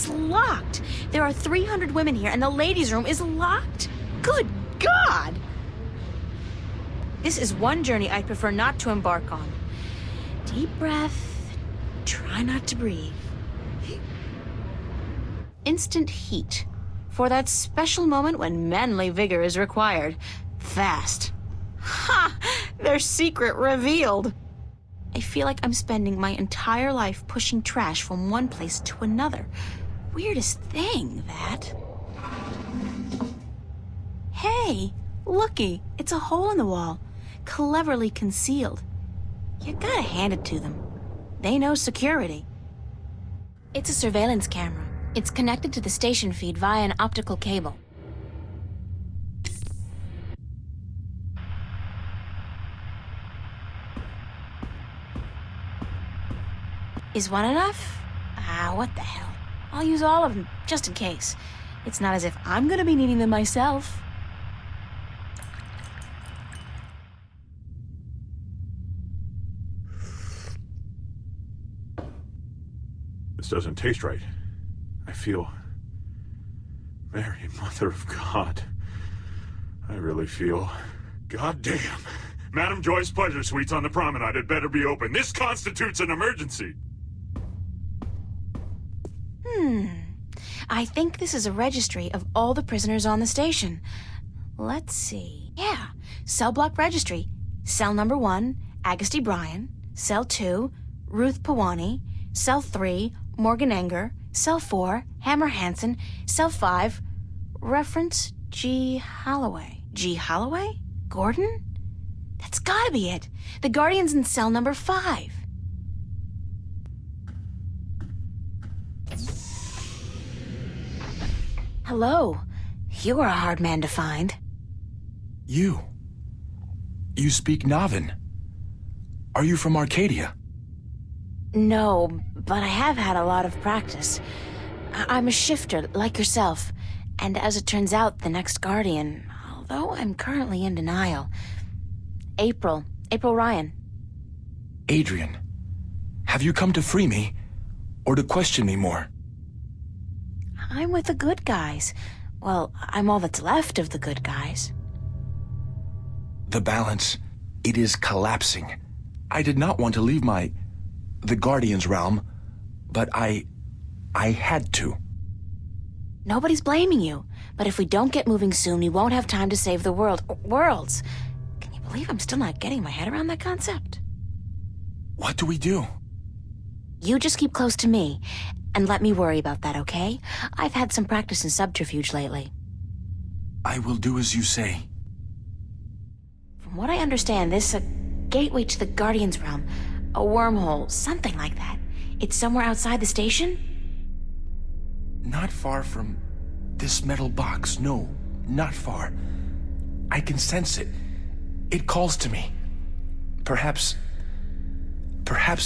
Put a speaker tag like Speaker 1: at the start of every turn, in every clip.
Speaker 1: It's locked. There are 300 women here, and the ladies' room is locked. Good God! This is one journey I'd prefer not to embark on. Deep breath. Try not to breathe. Instant heat. For that special moment when manly vigor is required. Fast. Ha! Their secret revealed. I feel like I'm spending my entire life pushing trash from one place to another. Weirdest thing, that. Hey, looky, it's a hole in the wall, cleverly concealed. You gotta hand it to them. They know security. It's a surveillance camera. It's connected to the station feed via an optical cable. Is one enough? What the hell. I'll use all of them, just in case. It's not as if I'm gonna be needing them myself.
Speaker 2: This doesn't taste right. I feel... Mary, Mother of God. I really feel... Goddamn. Madam Joy's Pleasure Suites on the promenade had better be open. This constitutes an emergency.
Speaker 1: I think this is a registry of all the prisoners on the station. Let's see. Yeah, cell block registry. Cell number 1, Agusty Bryan. Cell 2, Ruth Pawani. Cell 3, Morgan Enger. Cell 4, Hammer Hansen. Cell 5, reference G. Holloway. G. Holloway? Gordon? That's gotta be it. The Guardian's in cell number 5. Hello. You are a hard man to find.
Speaker 3: You speak Navin. Are you from Arcadia?
Speaker 1: No, but I have had a lot of practice. I'm a shifter, like yourself. And as it turns out, the next Guardian, although I'm currently in denial. April Ryan.
Speaker 3: Adrian, have you come to free me, or to question me more?
Speaker 1: I'm with the good guys. Well, I'm all that's left of the good guys.
Speaker 3: The balance, it is collapsing. I did not want to leave the Guardian's realm, but I had to.
Speaker 1: Nobody's blaming you, but if we don't get moving soon, we won't have time to save the worlds. Can you believe I'm still not getting my head around that concept?
Speaker 3: What do we do?
Speaker 1: You just keep close to me, and let me worry about that, okay? I've had some practice in subterfuge lately.
Speaker 3: I will do as you say.
Speaker 1: From what I understand, this a gateway to the Guardian's realm, a wormhole, something like that. It's somewhere outside the station?
Speaker 3: Not far from this metal box, no, not far. I can sense it. It calls to me. Perhaps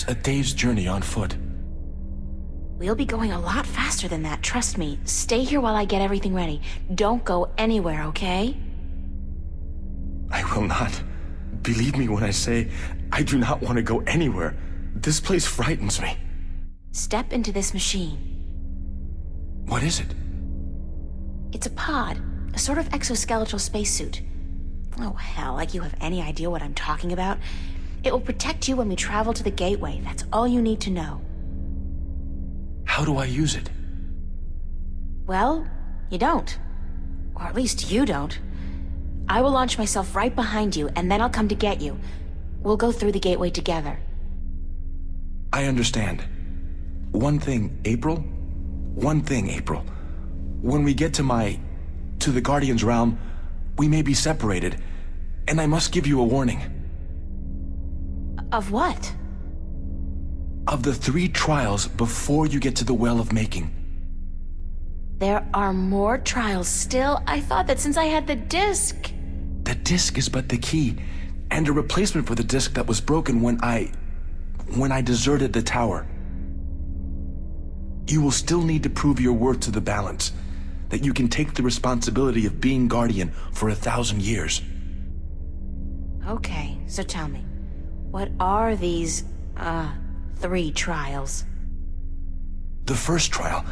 Speaker 3: a day's journey on foot.
Speaker 1: We'll be going a lot faster than that, trust me. Stay here while I get everything ready. Don't go anywhere, okay?
Speaker 3: I will not. Believe me when I say I do not want to go anywhere. This place frightens me.
Speaker 1: Step into this machine.
Speaker 3: What is it?
Speaker 1: It's a pod, a sort of exoskeletal spacesuit. Oh, hell, like you have any idea what I'm talking about. It will protect you when we travel to the gateway. That's all you need to know.
Speaker 3: How do I use it?
Speaker 1: Well, you don't. Or at least you don't. I will launch myself right behind you, and then I'll come to get you. We'll go through the gateway together.
Speaker 3: I understand. One thing, April. When we get to the Guardian's realm, we may be separated, and I must give you a warning.
Speaker 1: Of what?
Speaker 3: Of the 3 trials before you get to the Well of Making.
Speaker 1: There are more trials still? I thought that since I had the disc...
Speaker 3: The disc is but the key, and a replacement for the disc that was broken when I deserted the tower. You will still need to prove your worth to the balance, that you can take the responsibility of being Guardian for 1,000 years.
Speaker 1: Okay, so tell me, what are these, 3 trials?
Speaker 3: The first trial,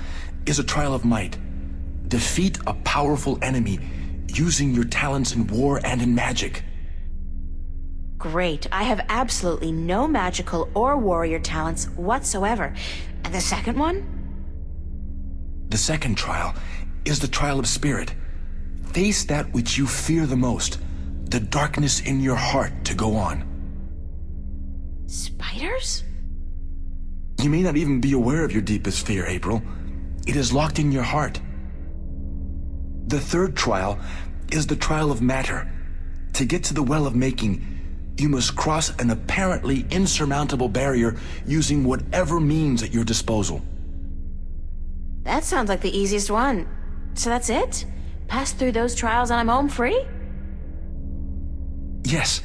Speaker 3: is a trial of might. Defeat a powerful enemy using your talents in war and in magic.
Speaker 1: Great. I have absolutely no magical or warrior talents whatsoever. And the second one?
Speaker 3: The second trial is the trial of spirit. Face that which you fear the most, the darkness in your heart to go on.
Speaker 1: Spiders?
Speaker 3: You may not even be aware of your deepest fear, April. It is locked in your heart. The third trial is the trial of matter. To get to the well of making, you must cross an apparently insurmountable barrier using whatever means at your disposal.
Speaker 1: That sounds like the easiest one. So that's it? Pass through those trials and I'm home free?
Speaker 3: Yes.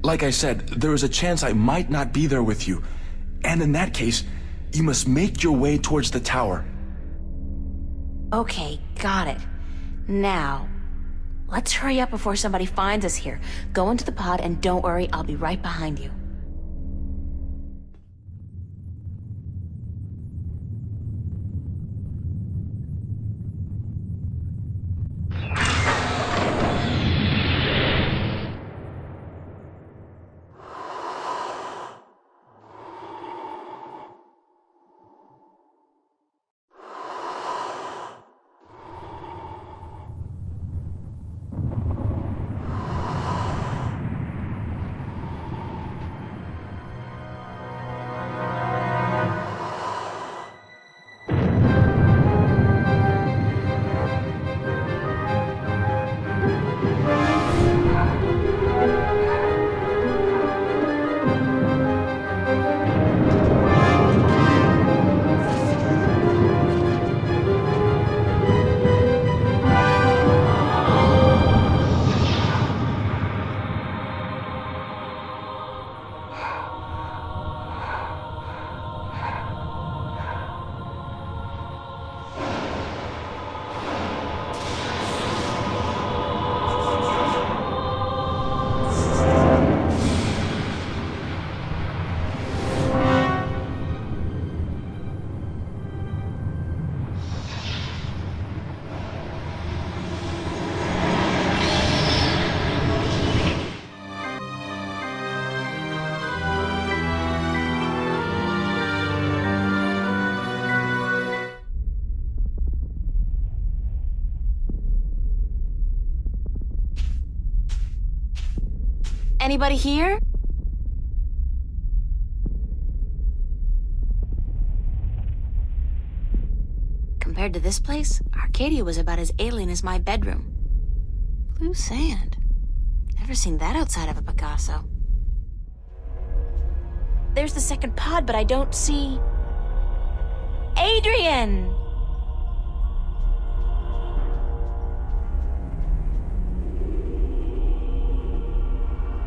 Speaker 3: Like I said, there is a chance I might not be there with you. And in that case, you must make your way towards the tower.
Speaker 1: Okay, got it. Now, let's hurry up before somebody finds us here. Go into the pod and don't worry, I'll be right behind you. Anybody here? Compared to this place, Arcadia was about as alien as my bedroom. Blue sand. Never seen that outside of a Picasso. There's the second pod, but I don't see... Adrian!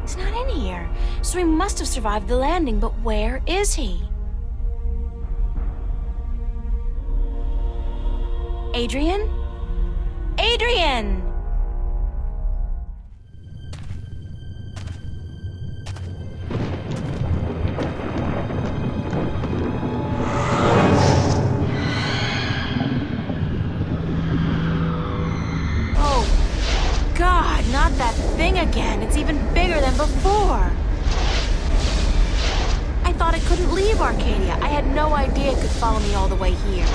Speaker 1: He's not in here, so he must have survived the landing, but where is he? Adrian? Adrian! Oh, God, not that thing again. It's even bigger than before. I thought it couldn't leave Arcadia. I had no idea it could follow me all the way here.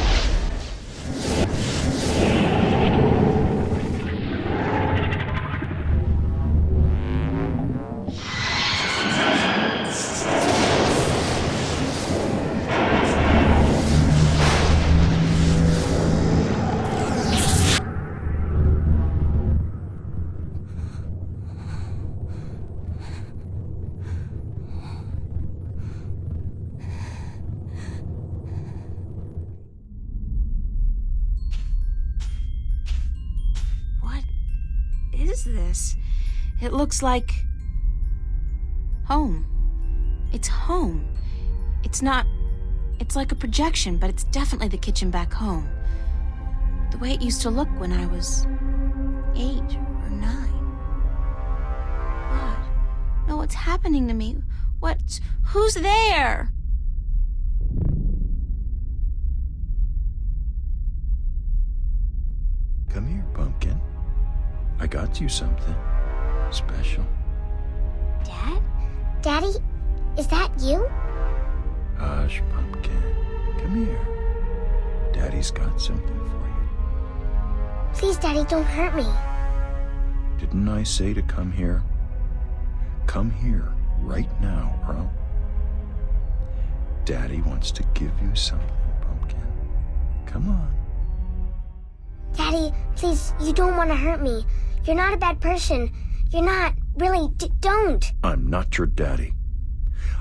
Speaker 1: This? It looks like... home. It's home. It's not... It's like a projection, but it's definitely the kitchen back home. The way it used to look when I was 8 or 9. What? No, what's happening to me? What? Who's there?
Speaker 4: got you something special.
Speaker 5: Dad? Daddy, is that you?
Speaker 4: Hush, Pumpkin. Come here. Daddy's got something for you.
Speaker 5: Please, Daddy, don't hurt me.
Speaker 4: Didn't I say to come here? Come here right now, Earl. Daddy wants to give you something, Pumpkin. Come on.
Speaker 5: Daddy, please, you don't want to hurt me. You're not a bad person. You're not. Really, don't.
Speaker 4: I'm not your daddy.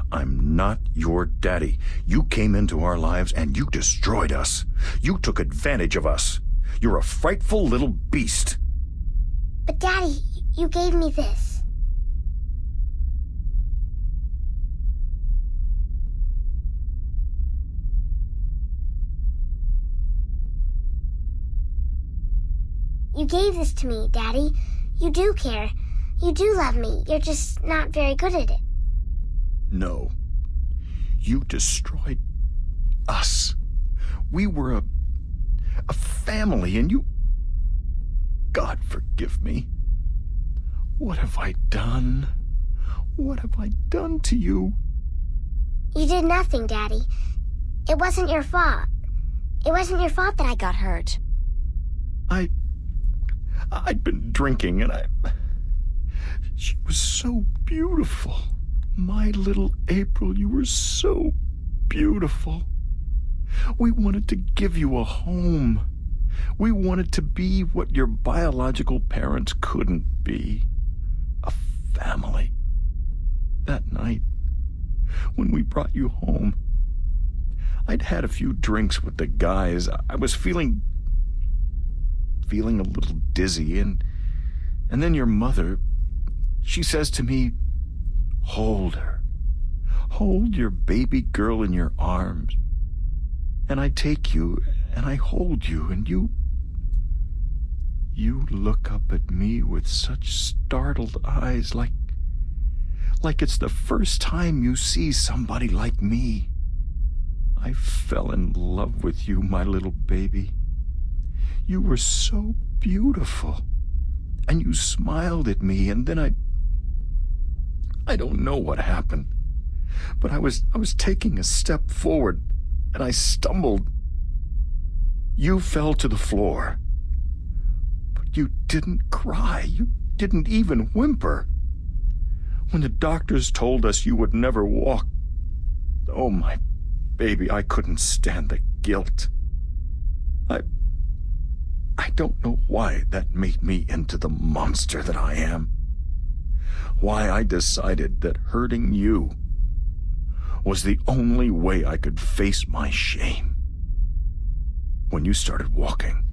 Speaker 4: I'm not your daddy. You came into our lives and you destroyed us. You took advantage of us. You're a frightful little beast.
Speaker 5: But Daddy, you gave me this. You gave this to me, Daddy. You do care. You do love me. You're just not very good at it.
Speaker 4: No. You destroyed us. We were a family, and you... God forgive me. What have I done? What have I done to you?
Speaker 5: You did nothing, Daddy. It wasn't your fault. It wasn't your fault that I got hurt.
Speaker 4: I'd been drinking, and she was so beautiful. My little April, you were so beautiful. We wanted to give you a home. We wanted to be what your biological parents couldn't be. A family. That night, when we brought you home, I'd had a few drinks with the guys. I was feeling a little dizzy, and then your mother, she says to me, hold her. Hold your baby girl in your arms. And I take you, and I hold you, and you look up at me with such startled eyes, like it's the first time you see somebody like me. I fell in love with you, my little baby. You were so beautiful, and you smiled at me, and then I don't know what happened, but I was taking a step forward, and I stumbled. You fell to the floor, but you didn't cry. You didn't even whimper. When the doctors told us you would never walk, oh, my baby, I couldn't stand the guilt. I don't know why that made me into the monster that I am. Why I decided that hurting you was the only way I could face my shame. When you started walking,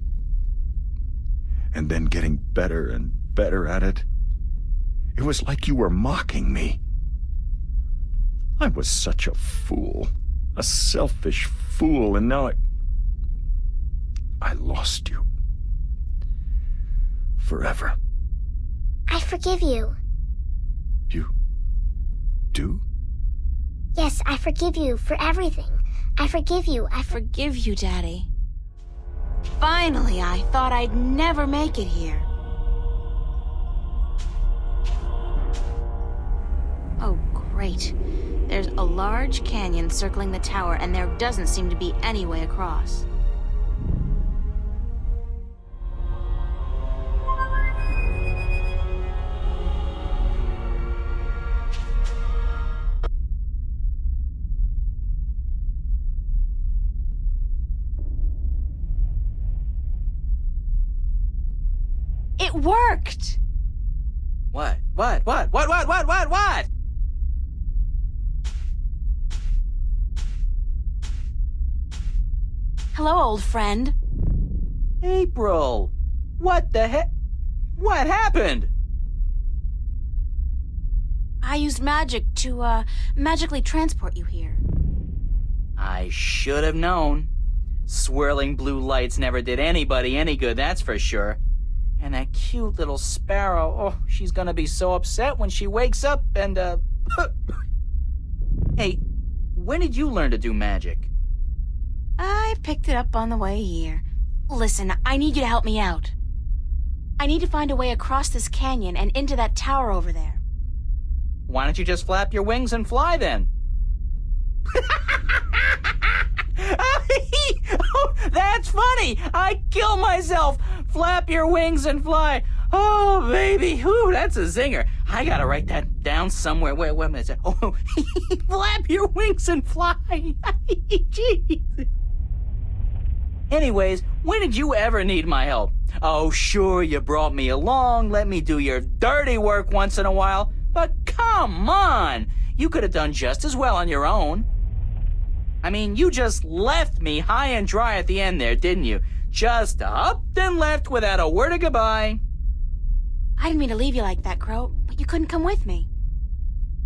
Speaker 4: and then getting better and better at it, it was like you were mocking me. I was such a fool, a selfish fool, and now I lost you. Forever.
Speaker 5: I forgive you.
Speaker 4: You do?
Speaker 5: Yes, I forgive you for everything. I forgive you. I
Speaker 1: Forgive you, Daddy. Finally, I thought I'd never make it here. Oh, great. There's a large canyon circling the tower, and there doesn't seem to be any way across. It worked!
Speaker 6: What?
Speaker 1: Hello, old friend.
Speaker 6: April! What the heck? What happened?
Speaker 1: I used magic to, magically transport you here.
Speaker 6: I should have known. Swirling blue lights never did anybody any good, that's for sure. And that cute little sparrow, oh, she's gonna be so upset when she wakes up and, Hey, when did you learn to do magic?
Speaker 1: I picked it up on the way here. Listen, I need you to help me out. I need to find a way across this canyon and into that tower over there.
Speaker 6: Why don't you just flap your wings and fly then? Oh, that's funny! I kill myself! Flap your wings and fly! Oh, baby! Whew, that's a zinger. I gotta write that down somewhere. Wait a minute. Oh, flap your wings and fly! Jeez. Anyways, when did you ever need my help? Oh, sure, you brought me along, let me do your dirty work once in a while, but come on! You could have done just as well on your own. I mean, you just left me high and dry at the end there, didn't you? Just up and left without a word of goodbye.
Speaker 1: I didn't mean to leave you like that, Crow, but you couldn't come with me.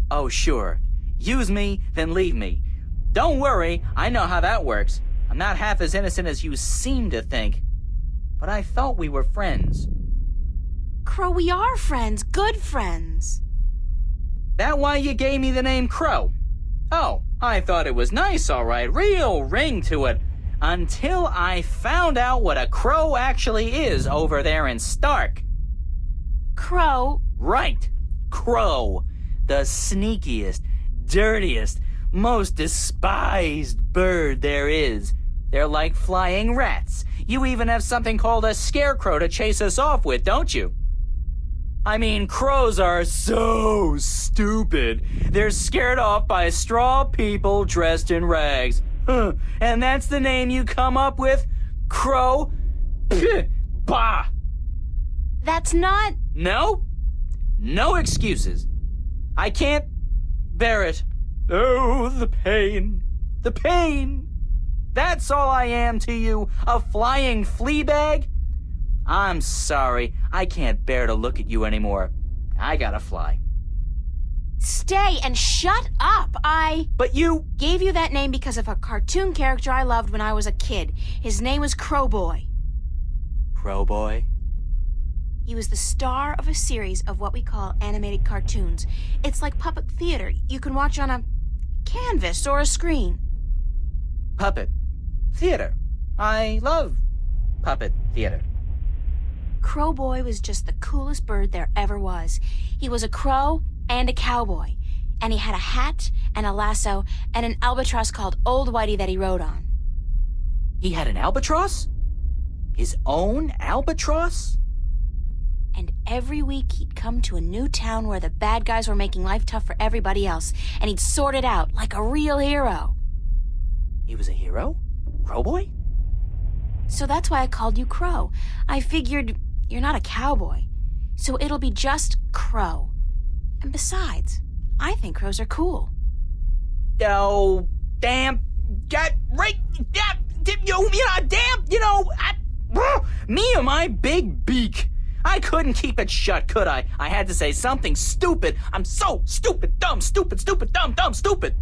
Speaker 6: Oh, sure. Use me, then leave me. Don't worry, I know how that works. I'm not half as innocent as you seem to think. But I thought we were friends.
Speaker 1: Crow, we are friends, good friends.
Speaker 6: That why you gave me the name Crow? Oh, I thought it was nice, all right. Real ring to it. Until I found out what a crow actually is over there in Stark.
Speaker 1: Crow?
Speaker 6: Right. Crow. The sneakiest, dirtiest, most despised bird there is. They're like flying rats. You even have something called a scarecrow to chase us off with, don't you? I mean, crows are so stupid. They're scared off by straw people dressed in rags. Huh. And that's the name you come up with? Crow? Pah! Bah!
Speaker 1: That's not...
Speaker 6: No? No excuses. I can't bear it. Oh, the pain. The pain. That's all I am to you, a flying flea bag? I'm sorry, I can't bear to look at you anymore. I gotta fly.
Speaker 1: Stay and shut up.
Speaker 6: But you...
Speaker 1: Gave you that name because of a cartoon character I loved when I was a kid. His name was Crowboy.
Speaker 6: Crowboy?
Speaker 1: He was the star of a series of what we call animated cartoons. It's like puppet theater you can watch on a canvas or a screen.
Speaker 6: Puppet theater. I love puppet theater.
Speaker 1: Crowboy was just the coolest bird there ever was. He was a crow and a cowboy, and he had a hat and a lasso and an albatross called Old Whitey that he rode on.
Speaker 6: He had an albatross? His own albatross?
Speaker 1: And every week he'd come to a new town where the bad guys were making life tough for everybody else, and he'd sort it out like a real hero.
Speaker 6: He was a hero? Crowboy?
Speaker 1: So that's why I called you Crow. I figured you're not a cowboy, so it'll be just Crow. And besides, I think crows are cool.
Speaker 6: Oh, damn. Got right. Me and my big beak. I couldn't keep it shut, could I? I had to say something stupid. I'm so stupid, dumb, stupid, stupid, dumb, dumb, stupid.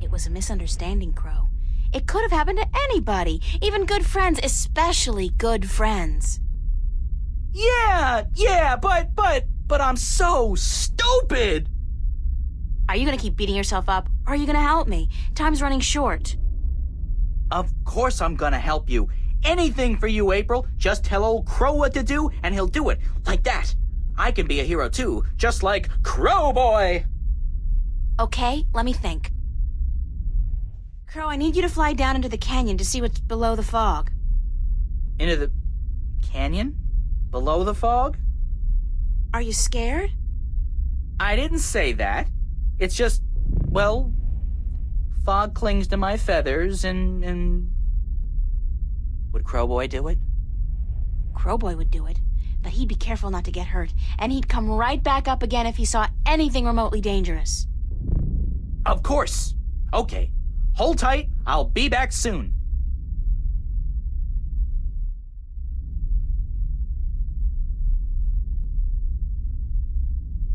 Speaker 1: It was a misunderstanding, Crow. It could have happened to anybody, even good friends, especially good friends.
Speaker 6: Yeah, but I'm so stupid.
Speaker 1: Are you gonna keep beating yourself up, or are you gonna help me? Time's running short.
Speaker 6: Of course I'm gonna help you. Anything for you, April. Just tell old Crow what to do, and he'll do it. Like that. I can be a hero, too, just like Crowboy.
Speaker 1: Okay, let me think. Crow, I need you to fly down into the canyon to see what's below the fog.
Speaker 6: Into the canyon? Below the fog?
Speaker 1: Are you scared?
Speaker 6: I didn't say that. It's just, well, fog clings to my feathers and... Would Crowboy do it?
Speaker 1: Crowboy would do it, but he'd be careful not to get hurt, and he'd come right back up again if he saw anything remotely dangerous.
Speaker 6: Of course. Okay. Hold tight. I'll be back soon.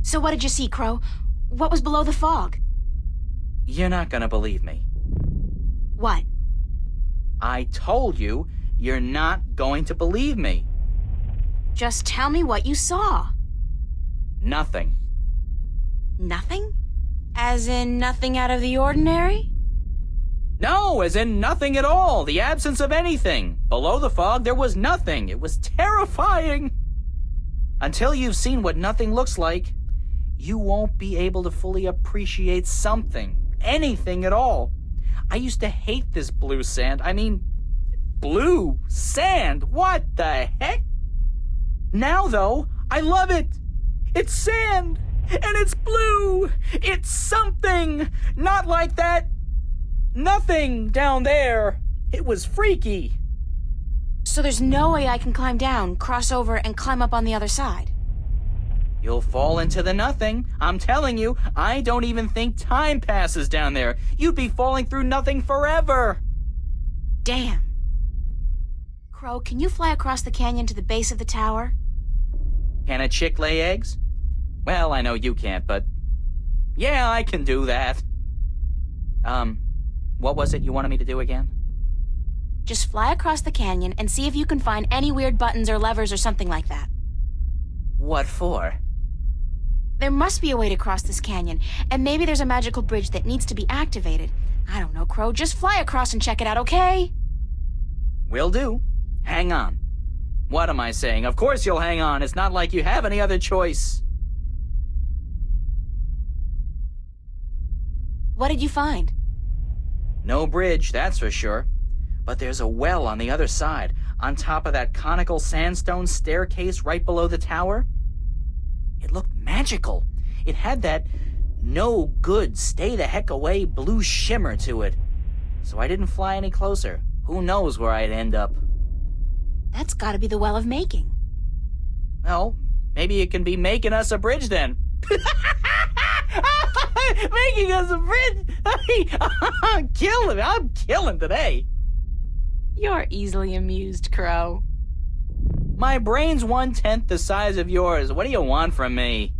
Speaker 1: So what did you see, Crow? What was below the fog?
Speaker 6: You're not gonna believe me.
Speaker 1: What?
Speaker 6: I told you, you're not going to believe me.
Speaker 1: Just tell me what you saw.
Speaker 6: Nothing.
Speaker 1: Nothing? As in nothing out of the ordinary?
Speaker 6: No, as in nothing at all. The absence of anything. Below the fog, there was nothing. It was terrifying. Until you've seen what nothing looks like, you won't be able to fully appreciate something, anything at all. I used to hate this blue sand. I mean, blue sand? What the heck? Now, though, I love it. It's sand, and it's blue. It's something. Not like that nothing down there. It was freaky.
Speaker 1: So there's no way I can climb down, cross over, and climb up on the other side.
Speaker 6: You'll fall into the nothing. I'm telling you, I don't even think time passes down there. You'd be falling through nothing forever.
Speaker 1: Damn. Crow, can you fly across the canyon to the base of the tower?
Speaker 6: Can a chick lay eggs? Well, I know you can't, but yeah, I can do that. What was it you wanted me to do again?
Speaker 1: Just fly across the canyon and see if you can find any weird buttons or levers or something like that.
Speaker 6: What for?
Speaker 1: There must be a way to cross this canyon, and maybe there's a magical bridge that needs to be activated. I don't know, Crow. Just fly across and check it out, okay?
Speaker 6: Will do. Hang on. What am I saying? Of course you'll hang on. It's not like you have any other choice.
Speaker 1: What did you find?
Speaker 6: No bridge, that's for sure. But there's a well on the other side, on top of that conical sandstone staircase right below the tower. It looked magical. It had that no good, stay the heck away blue shimmer to it. So I didn't fly any closer. Who knows where I'd end up?
Speaker 1: That's gotta be the Well of Making.
Speaker 6: Well, maybe it can be making us a bridge then. Making us a bridge? I'm killing today.
Speaker 1: You're easily amused, Crow.
Speaker 6: My brain's 1/10 the size of yours. What do you want from me?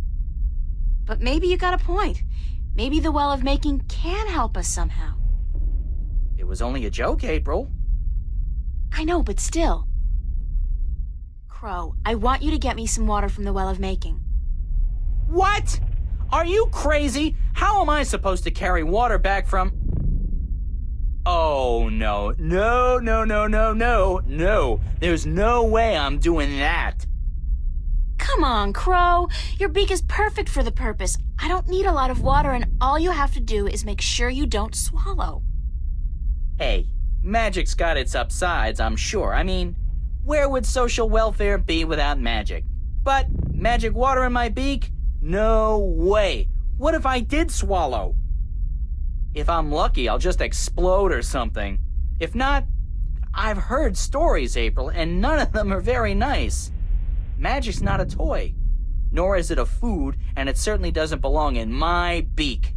Speaker 1: But maybe you got a point. Maybe the Well of Making can help us somehow.
Speaker 6: It was only a joke, April.
Speaker 1: I know, but still. Crow, I want you to get me some water from the Well of Making.
Speaker 6: What? Are you crazy? How am I supposed to carry water back from... Oh, no. No. There's no way I'm doing that.
Speaker 1: Come on, Crow. Your beak is perfect for the purpose. I don't need a lot of water, and all you have to do is make sure you don't swallow.
Speaker 6: Hey, magic's got its upsides, I'm sure. I mean, where would social welfare be without magic? But magic water in my beak? No way. What if I did swallow? If I'm lucky, I'll just explode or something. If not, I've heard stories, April, and none of them are very nice. Magic's not a toy, nor is it a food, and it certainly doesn't belong in my beak.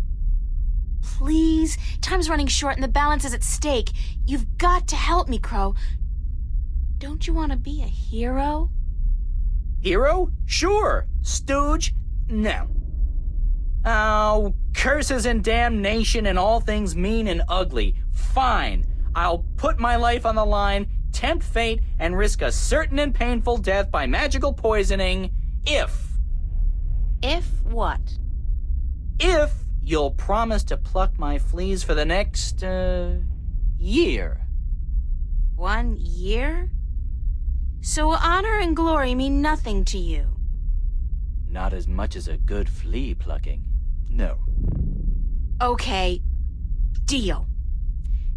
Speaker 1: Please, time's running short and the balance is at stake. You've got to help me, Crow. Don't you want to be a hero?
Speaker 6: Hero? Sure. Stooge? No. Oh, curses and damnation and all things mean and ugly. Fine. I'll put my life on the line, tempt fate, and risk a certain and painful death by magical poisoning if...
Speaker 1: If what?
Speaker 6: If you'll promise to pluck my fleas for the next, year.
Speaker 1: 1 year? So honor and glory mean nothing to you?
Speaker 6: Not as much as a good flea plucking. No.
Speaker 1: Okay, deal.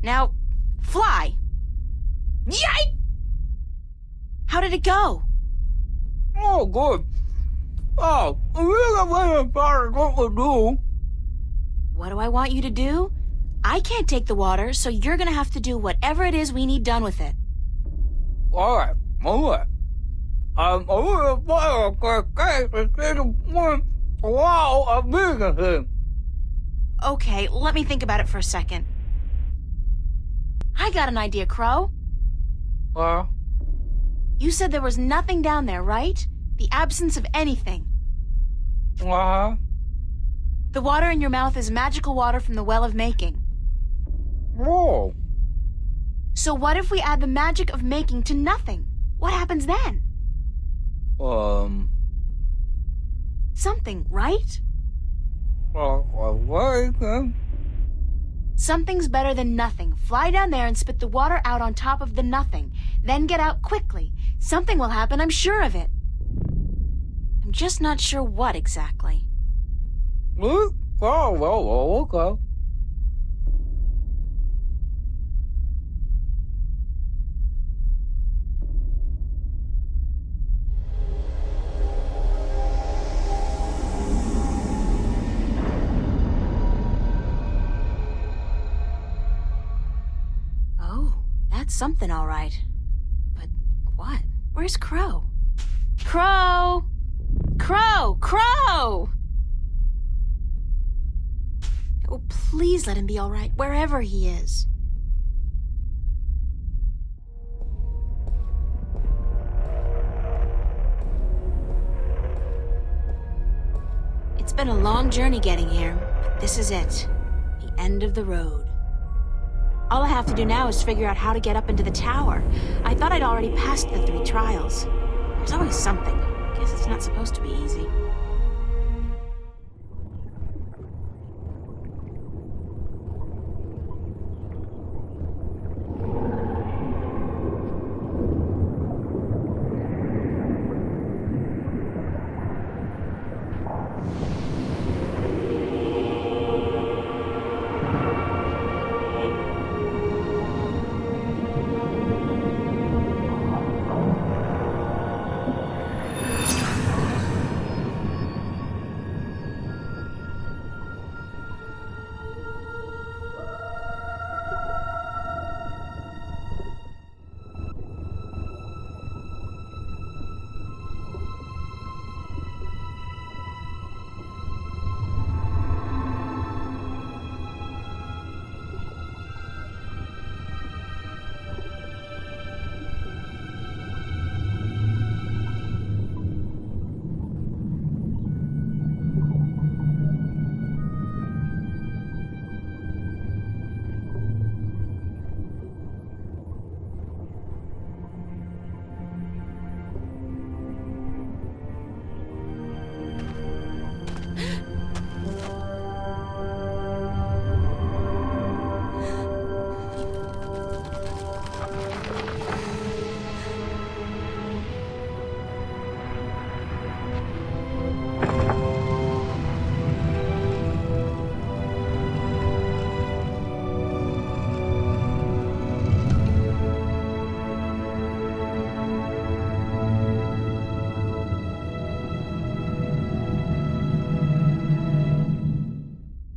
Speaker 1: Now, fly. Yike! How did it go?
Speaker 6: Oh, good. Oh, what to do?
Speaker 1: What do I want you to do? I can't take the water, so you're gonna have to do whatever it is we need done with it.
Speaker 6: All right.
Speaker 1: Okay, let me think about it for a second. I got an idea, Crow. You said there was nothing down there, right? The absence of anything. The water in your mouth is magical water from the Well of Making.
Speaker 6: Whoa.
Speaker 1: So what if we add the magic of making to nothing? What happens then? Something, right? Something's better than nothing. Fly down there and spit the water out on top of the nothing. Then get out quickly. Something will happen, I'm sure of it. I'm just not sure what exactly.
Speaker 6: Oh, okay.
Speaker 1: Oh, that's something all right. But what? Where's Crow? Crow! Crow! Crow! Oh, please let him be all right, wherever he is. It's been a long journey getting here, but this is it. The end of the road. All I have to do now is figure out how to get up into the tower. I thought I'd already passed the 3 trials. There's always something. Guess it's not supposed to be easy.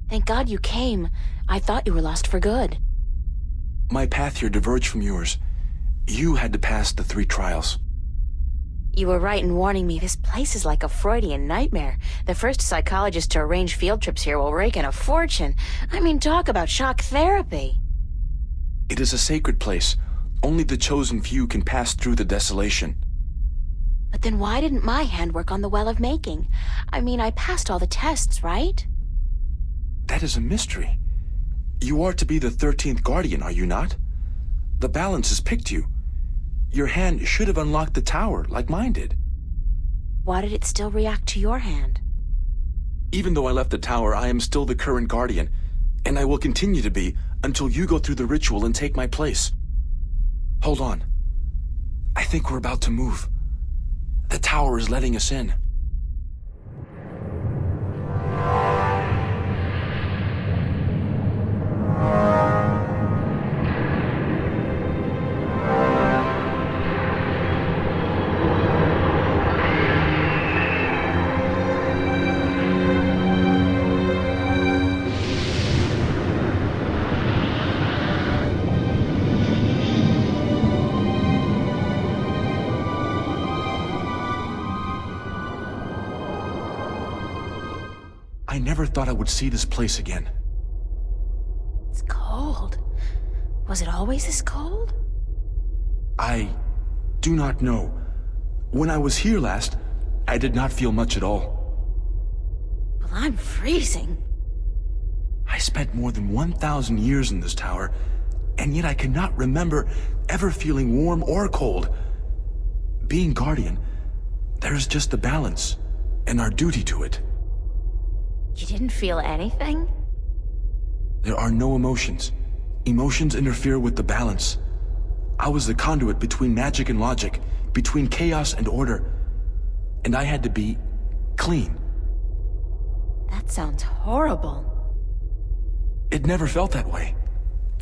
Speaker 1: Thank God you came. I thought you were lost for good.
Speaker 3: My path here diverged from yours. You had to pass the 3 trials.
Speaker 1: You were right in warning me. This place is like a Freudian nightmare. The first psychologist to arrange field trips here will rake in a fortune. I mean, talk about shock therapy.
Speaker 3: It is a sacred place. Only the chosen few can pass through the desolation.
Speaker 1: But then why didn't my hand work on the Well of Making? I mean, I passed all the tests, right?
Speaker 3: That is a mystery. You are to be the 13th Guardian, are you not? The balance has picked you. Your hand should have unlocked the tower, like mine did.
Speaker 1: Why did it still react to your hand?
Speaker 3: Even though I left the tower, I am still the current Guardian, and I will continue to be until you go through the ritual and take my place. Hold on. I think we're about to move. The tower is letting us in. I never thought I would see this place again.
Speaker 1: It's cold. Was it always this cold?
Speaker 3: I do not know. When I was here last, I did not feel much at all.
Speaker 1: Well, I'm freezing.
Speaker 3: I spent more than 1,000 years in this tower, and yet I cannot remember ever feeling warm or cold. Being Guardian, there is just the balance, and our duty to it.
Speaker 1: You didn't feel anything?
Speaker 3: There are no emotions. Emotions interfere with the balance. I was the conduit between magic and logic, between chaos and order, and I had to be clean.
Speaker 1: That sounds horrible.
Speaker 3: It never felt that way.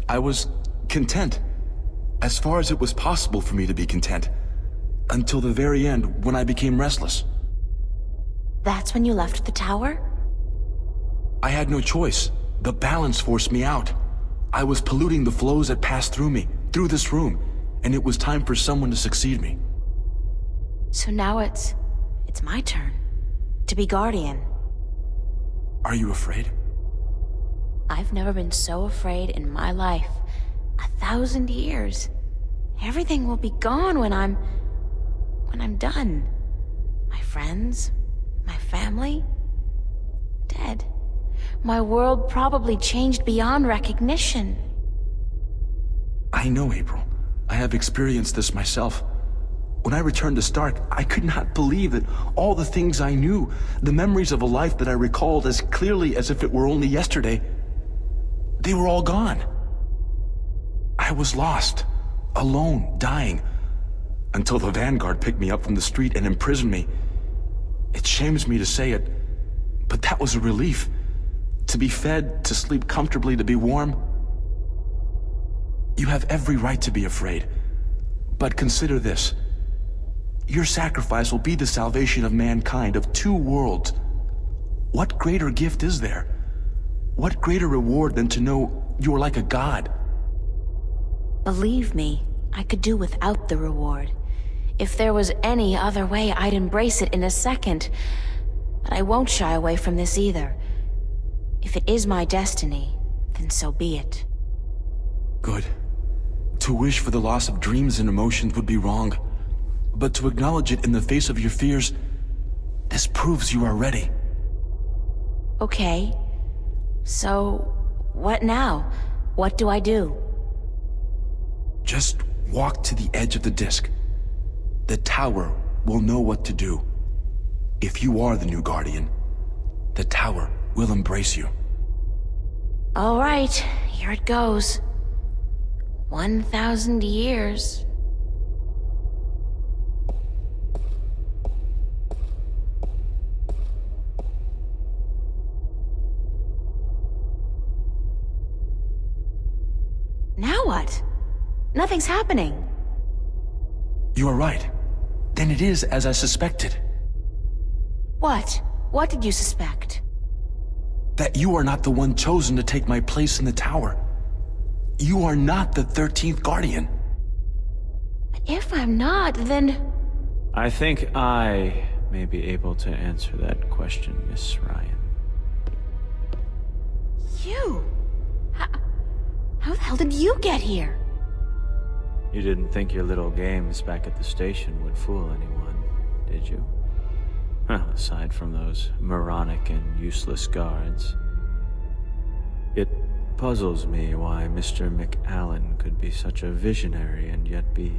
Speaker 3: I was content, as far as it was possible for me to be content, until the very end when I became restless.
Speaker 1: That's when you left the tower?
Speaker 3: I had no choice. The balance forced me out. I was polluting the flows that passed through me, through this room, and it was time for someone to succeed me.
Speaker 1: So now it's my turn to be guardian.
Speaker 3: Are you afraid?
Speaker 1: I've never been so afraid in my life. 1,000 years. Everything will be gone when I'm done. My friends, my family, dead. My world probably changed beyond recognition.
Speaker 3: I know, April. I have experienced this myself. When I returned to Stark, I could not believe that all the things I knew, the memories of a life that I recalled as clearly as if it were only yesterday, they were all gone. I was lost, alone, dying, until the Vanguard picked me up from the street and imprisoned me. It shames me to say it, but that was a relief. To be fed, to sleep comfortably, to be warm. You have every right to be afraid, but consider this. Your sacrifice will be the salvation of mankind, of 2 worlds. What greater gift is there? What greater reward than to know you are like a god?
Speaker 1: Believe me, I could do without the reward. If there was any other way, I'd embrace it in a second. But I won't shy away from this either. If it is my destiny, then so be it.
Speaker 3: Good. To wish for the loss of dreams and emotions would be wrong. But to acknowledge it in the face of your fears, this proves you are ready.
Speaker 1: Okay. So, what now? What do I do?
Speaker 3: Just walk to the edge of the disk. The tower will know what to do. If you are the new Guardian, the tower will embrace you.
Speaker 1: All right, here it goes. 1,000 years. Now what? Nothing's happening.
Speaker 3: You are right. Then it is as I suspected.
Speaker 1: What? What did you suspect?
Speaker 3: That you are not the one chosen to take my place in the tower. You are not the 13th Guardian.
Speaker 1: If I'm not, then...
Speaker 7: I think I may be able to answer that question, Miss Ryan.
Speaker 1: You? How the hell did you get here?
Speaker 7: You didn't think your little games back at the station would fool anyone, did you? Aside from those moronic and useless guards. It puzzles me why Mr. McAllen could be such a visionary and yet be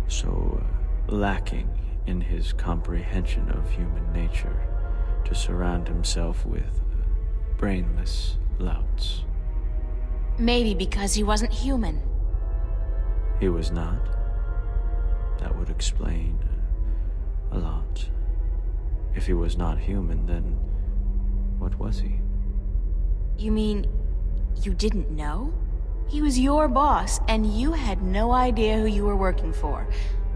Speaker 7: so lacking in his comprehension of human nature to surround himself with brainless louts.
Speaker 1: Maybe because he wasn't human.
Speaker 7: He was not. That would explain a lot. If he was not human, then what was he?
Speaker 1: You mean you didn't know? He was your boss, and you had no idea who you were working for.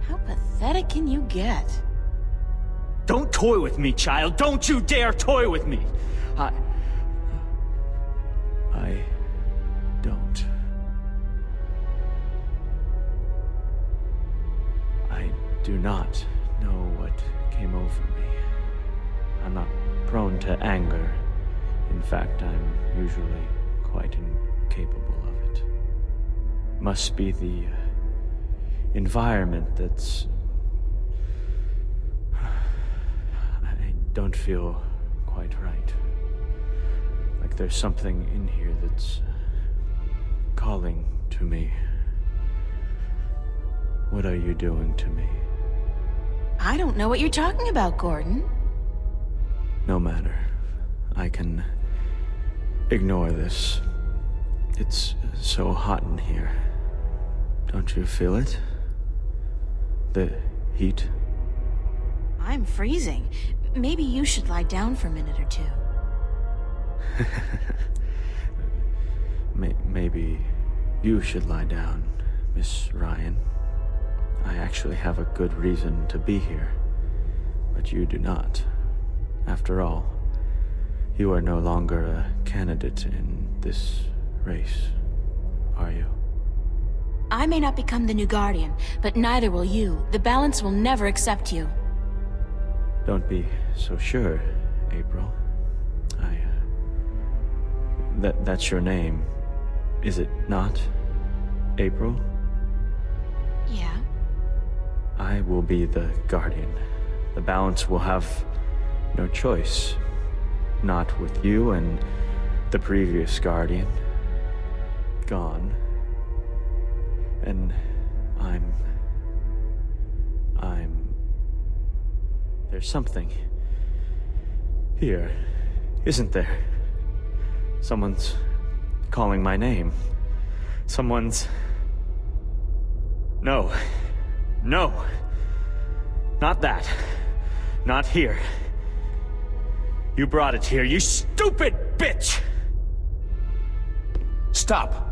Speaker 1: How pathetic can you get?
Speaker 8: Don't toy with me, child. Don't you dare toy with me.
Speaker 7: I don't. I do not know what came over me. I'm not prone to anger. In fact, I'm usually quite incapable of it. Must be the environment that's... I don't feel quite right. Like there's something in here that's calling to me. What are you doing to me?
Speaker 1: I don't know what you're talking about, Gordon.
Speaker 7: No matter. I can ignore this. It's so hot in here. Don't you feel it? The heat?
Speaker 1: I'm freezing. maybe you should lie down for a minute or two.
Speaker 7: Maybe you should lie down, Miss Ryan. I actually have a good reason to be here, but you do not. After all, you are no longer a candidate in this race, are you?
Speaker 1: I may not become the new Guardian, but neither will you. The Balance will never accept you.
Speaker 7: Don't be so sure, April. That's your name, is it not, April?
Speaker 1: Yeah?
Speaker 7: I will be the Guardian. The Balance will have no choice. Not with you and the previous Guardian gone. And I'm... There's something here, isn't there? Someone's calling my name. Someone's... No. No. Not that. Not here. You brought it here, you stupid bitch!
Speaker 3: Stop!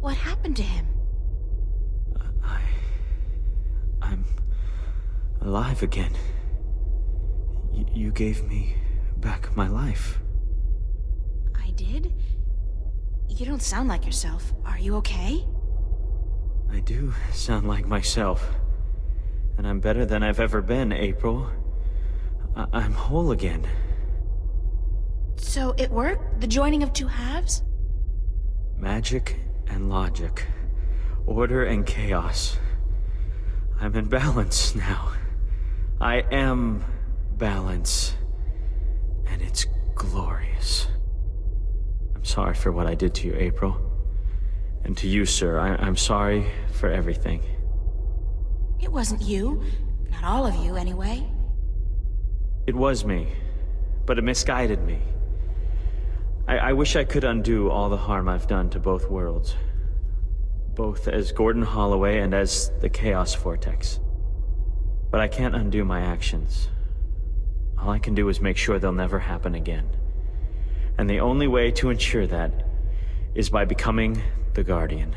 Speaker 1: What happened to him?
Speaker 7: I'm alive again. You gave me back my life.
Speaker 1: I did? You don't sound like yourself. Are you okay?
Speaker 7: I do sound like myself. And I'm better than I've ever been, April. I'm whole again.
Speaker 1: So it worked? The joining of two halves?
Speaker 7: Magic and logic. Order and chaos. I'm in balance now. I am balance. And it's glorious. I'm sorry for what I did to you, April. And to you, sir, I'm sorry for everything.
Speaker 1: It wasn't you. Not all of you, anyway.
Speaker 7: It was me, but it misguided me. I wish I could undo all the harm I've done to both worlds. Both as Gordon Holloway and as the Chaos Vortex. But I can't undo my actions. All I can do is make sure they'll never happen again. And the only way to ensure that is by becoming the Guardian.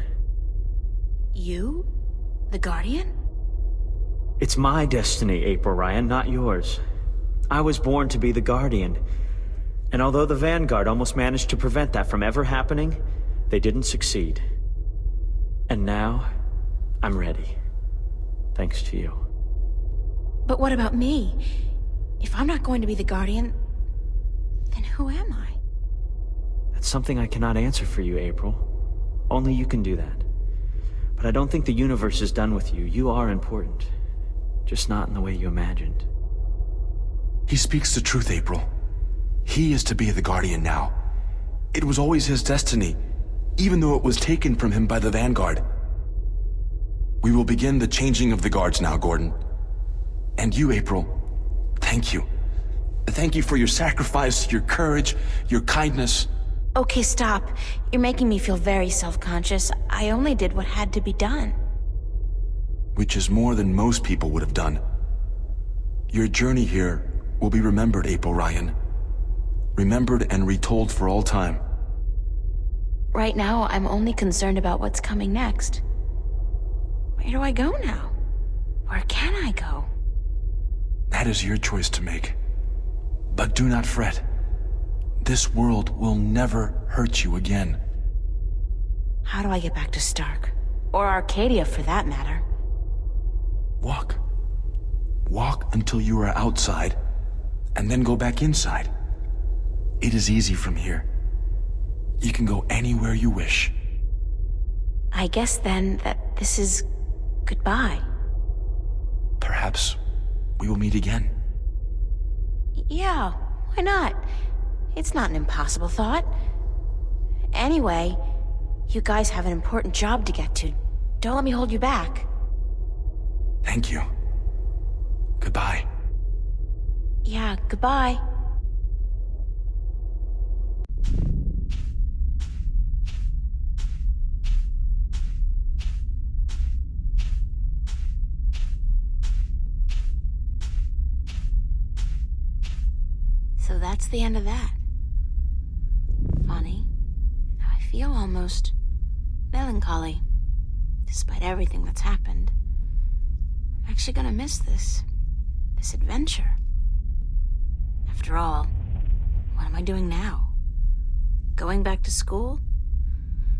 Speaker 1: You? The Guardian?
Speaker 7: It's my destiny, April Ryan, not yours. I was born to be the Guardian. And although the Vanguard almost managed to prevent that from ever happening, they didn't succeed. And now, I'm ready. Thanks to you.
Speaker 1: But what about me? If I'm not going to be the Guardian, then who am I?
Speaker 7: That's something I cannot answer for you, April. Only you can do that. But I don't think the universe is done with you. You are important. Just not in the way you imagined.
Speaker 3: He speaks the truth, April. He is to be the Guardian now. It was always his destiny, even though it was taken from him by the Vanguard. We will begin the changing of the guards now, Gordon. And you, April, thank you. Thank you for your sacrifice, your courage, your kindness.
Speaker 1: Okay, stop. You're making me feel very self-conscious. I only did what had to be done.
Speaker 3: Which is more than most people would have done. Your journey here will be remembered, April Ryan. Remembered and retold for all time.
Speaker 1: Right now, I'm only concerned about what's coming next. Where do I go now? Where can I go?
Speaker 3: That is your choice to make. But do not fret. This world will never hurt you again.
Speaker 1: How do I get back to Stark? Or Arcadia, for that matter?
Speaker 3: Walk. Walk until you are outside, and then go back inside. It is easy from here. You can go anywhere you wish.
Speaker 1: I guess then that this is goodbye.
Speaker 3: Perhaps we will meet again.
Speaker 1: Yeah, why not? It's not an impossible thought. Anyway, you guys have an important job to get to. Don't let me hold you back.
Speaker 3: Thank you. Goodbye.
Speaker 1: Yeah, goodbye. So that's the end of that. Funny. I feel almost melancholy, despite everything that's happened. I'm actually gonna miss this adventure. After all, what am I doing now? Going back to school?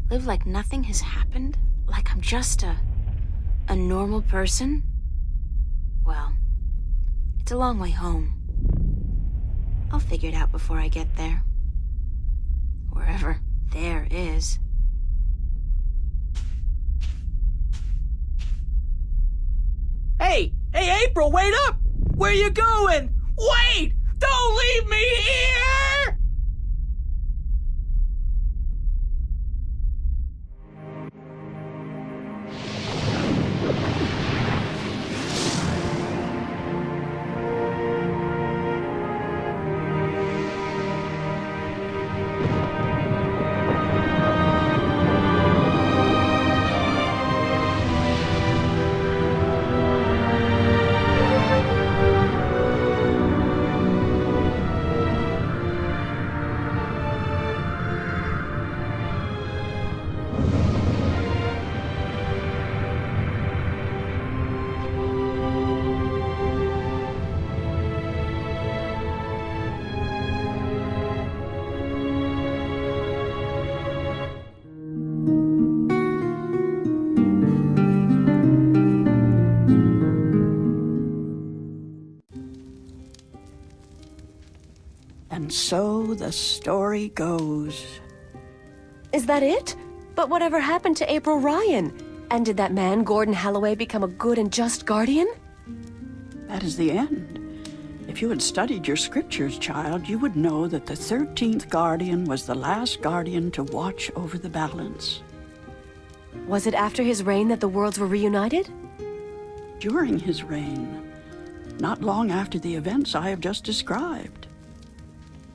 Speaker 1: Live like nothing has happened? Like I'm just a normal person? Well, it's a long way home. I'll figure it out before I get there. Wherever there is.
Speaker 6: Hey, April, wait up! Where you going? Wait! Don't leave me here!
Speaker 9: And so the story goes.
Speaker 10: Is that it? But whatever happened to April Ryan? And did that man, Gordon Holloway, become a good and just guardian?
Speaker 9: That is the end. If you had studied your scriptures, child, you would know that the 13th guardian was the last guardian to watch over the balance.
Speaker 10: Was it after his reign that the worlds were reunited?
Speaker 9: During his reign. Not long after the events I have just described.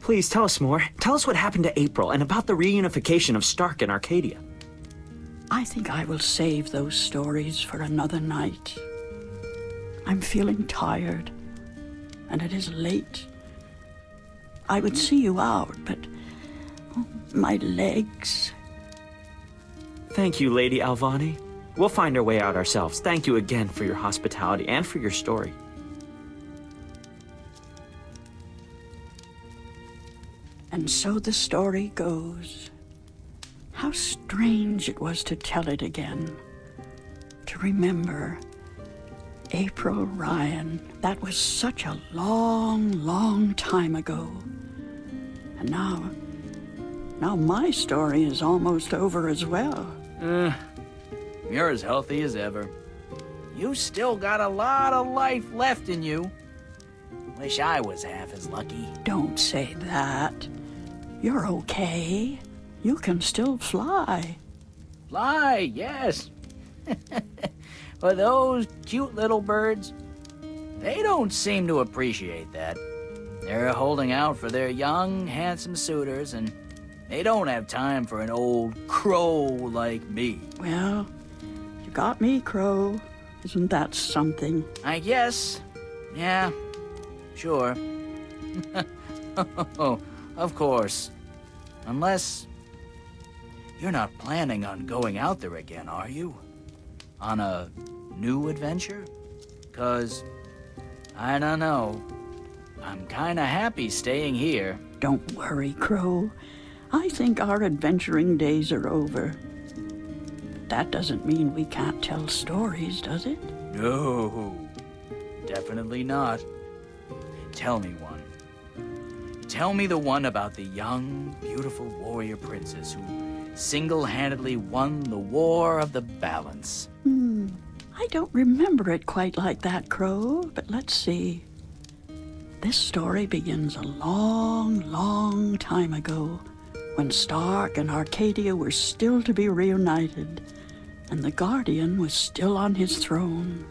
Speaker 8: Please tell us more. Tell us what happened to April and about the reunification of Stark and Arcadia.
Speaker 9: I think I will save those stories for another night. I'm feeling tired, and it is late. I would see you out, but my legs.
Speaker 8: Thank you, Lady Alvani. We'll find our way out ourselves. Thank you again for your hospitality and for your story.
Speaker 9: And so the story goes. How strange it was to tell it again. To remember April Ryan. That was such a long, long time ago. And now my story is almost over as well.
Speaker 6: You're as healthy as ever. You still got a lot of life left in you. Wish I was half as lucky.
Speaker 9: Don't say that. You're okay. You can still fly.
Speaker 6: Fly, yes. But those cute little birds, they don't seem to appreciate that. They're holding out for their young, handsome suitors, and they don't have time for an old crow like me.
Speaker 9: Well, you got me, Crow. Isn't that something?
Speaker 6: I guess. Yeah, sure. Oh, of course. Unless you're not planning on going out there again, are you? On a new adventure? 'Cause, I don't know. I'm kinda happy staying here.
Speaker 9: Don't worry, Crow. I think our adventuring days are over. But that doesn't mean we can't tell stories, does it?
Speaker 6: No, definitely not. Tell me one. Tell me the one about the young, beautiful warrior princess who single-handedly won the War of the Balance.
Speaker 9: I don't remember it quite like that, Crow, but let's see. This story begins a long, long time ago, when Stark and Arcadia were still to be reunited, and the Guardian was still on his throne.